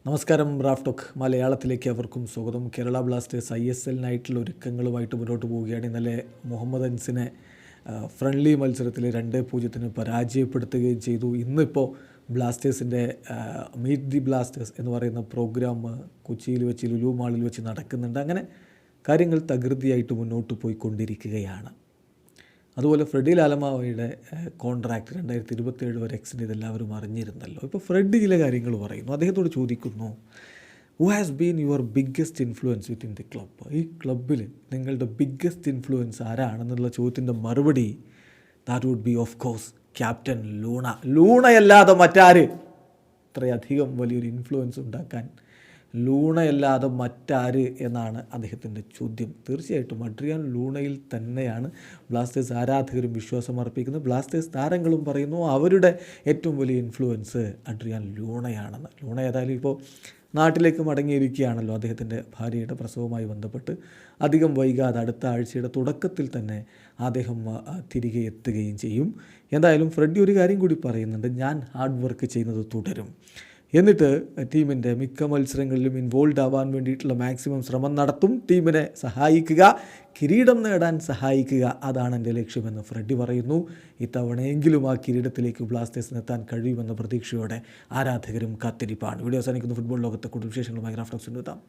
നമസ്കാരം. Raf talk മലയാളത്തിലേക്ക് അവർക്കും സ്വാഗതം. കേരള ബ്ലാസ്റ്റേഴ്സ് ISL ഒരുക്കങ്ങളുമായിട്ട് മുന്നോട്ട് പോവുകയാണ്. ഇന്നലെ മുഹമ്മദ് അൻസിനെ ഫ്രണ്ട്ലി മത്സരത്തിൽ 2-0 പരാജയപ്പെടുത്തുകയും ചെയ്തു. ഇന്നിപ്പോൾ ബ്ലാസ്റ്റേഴ്സിൻ്റെ മീറ്റ് ദി ബ്ലാസ്റ്റേഴ്സ് എന്ന് പറയുന്ന പ്രോഗ്രാം കൊച്ചിയിൽ വെച്ച് ലുലു മാളിൽ വെച്ച് നടക്കുന്നുണ്ട്. അങ്ങനെ കാര്യങ്ങൾ തകൃതിയായിട്ട് മുന്നോട്ട് പോയിക്കൊണ്ടിരിക്കുകയാണ്. അതുപോലെ ഫ്രെഡി ലാലമാവയുടെ കോൺട്രാക്റ്റ് 2027 വരെ എക്സ്റ്റെൻഡ് ചെയ്തെല്ലാവരും അറിഞ്ഞിരുന്നല്ലോ. ഇപ്പോൾ ഫ്രെഡി ചില കാര്യങ്ങൾ പറയുന്നു. അദ്ദേഹത്തോട് ചോദിക്കുന്നു, who has been your biggest influence within the club? ഈ ക്ലബ്ബിൽ നിങ്ങളുടെ ബിഗ്ഗസ്റ്റ് ഇൻഫ്ലുവൻസ് ആരാണെന്നുള്ള ചോദ്യത്തിൻ്റെ മറുപടി, that would be of course captain Luna. ലൂണയല്ലാതെ മറ്റാര് ഇത്രയധികം വലിയൊരു ഇൻഫ്ലുവൻസ് ഉണ്ടാക്കാൻ? ലൂണയല്ലാതെ മറ്റാര് എന്നാണ് അദ്ദേഹത്തിൻ്റെ ചോദ്യം. തീർച്ചയായിട്ടും അഡ്രിയാൻ ലൂണയിൽ തന്നെയാണ് ബ്ലാസ്റ്റേഴ്സ് ആരാധകരും വിശ്വാസം അർപ്പിക്കുന്നത്. ബ്ലാസ്റ്റേഴ്സ് താരങ്ങളും പറയുന്നു അവരുടെ ഏറ്റവും വലിയ ഇൻഫ്ലുവൻസ് അഡ്രിയാൻ ലൂണയാണെന്ന്. ലൂണ ഏതായാലും ഇപ്പോൾ നാട്ടിലേക്ക് മടങ്ങിയിരിക്കുകയാണല്ലോ. അദ്ദേഹത്തിൻ്റെ ഭാര്യയുടെ പ്രസവവുമായി ബന്ധപ്പെട്ട് അധികം വൈകാതെ അടുത്ത ആഴ്ചയുടെ തുടക്കത്തിൽ തന്നെ അദ്ദേഹം തിരികെ എത്തുകയും ചെയ്യും. എന്തായാലും ഫ്രെഡി ഒരു കാര്യം കൂടി പറയുന്നുണ്ട്, ഞാൻ ഹാർഡ് വർക്ക് ചെയ്യുന്നത് തുടരും, എന്നിട്ട് ടീമിൻ്റെ മിക്ക മത്സരങ്ങളിലും ഇൻവോൾവ് ആവാൻ വേണ്ടിയിട്ടുള്ള മാക്സിമം ശ്രമം നടത്തും, ടീമിനെ സഹായിക്കുക, കിരീടം നേടാൻ സഹായിക്കുക, അതാണ് എൻ്റെ ലക്ഷ്യമെന്ന് ഫ്രെഡി പറയുന്നു. ഇത്തവണയെങ്കിലും ആ കിരീടത്തിലേക്ക് ബ്ലാസ്റ്റേഴ്സിന് എത്താൻ കഴിയുമെന്ന പ്രതീക്ഷയോടെ ആരാധകരും കാത്തിരിപ്പാണ്. വീഡിയോ അവസാനിക്കുന്ന ഫുട്ബോൾ ലോകത്തെ കൂടുതൽ വിശേഷങ്ങളുമായി റാഫ് ടോക്സിൽ എത്താം.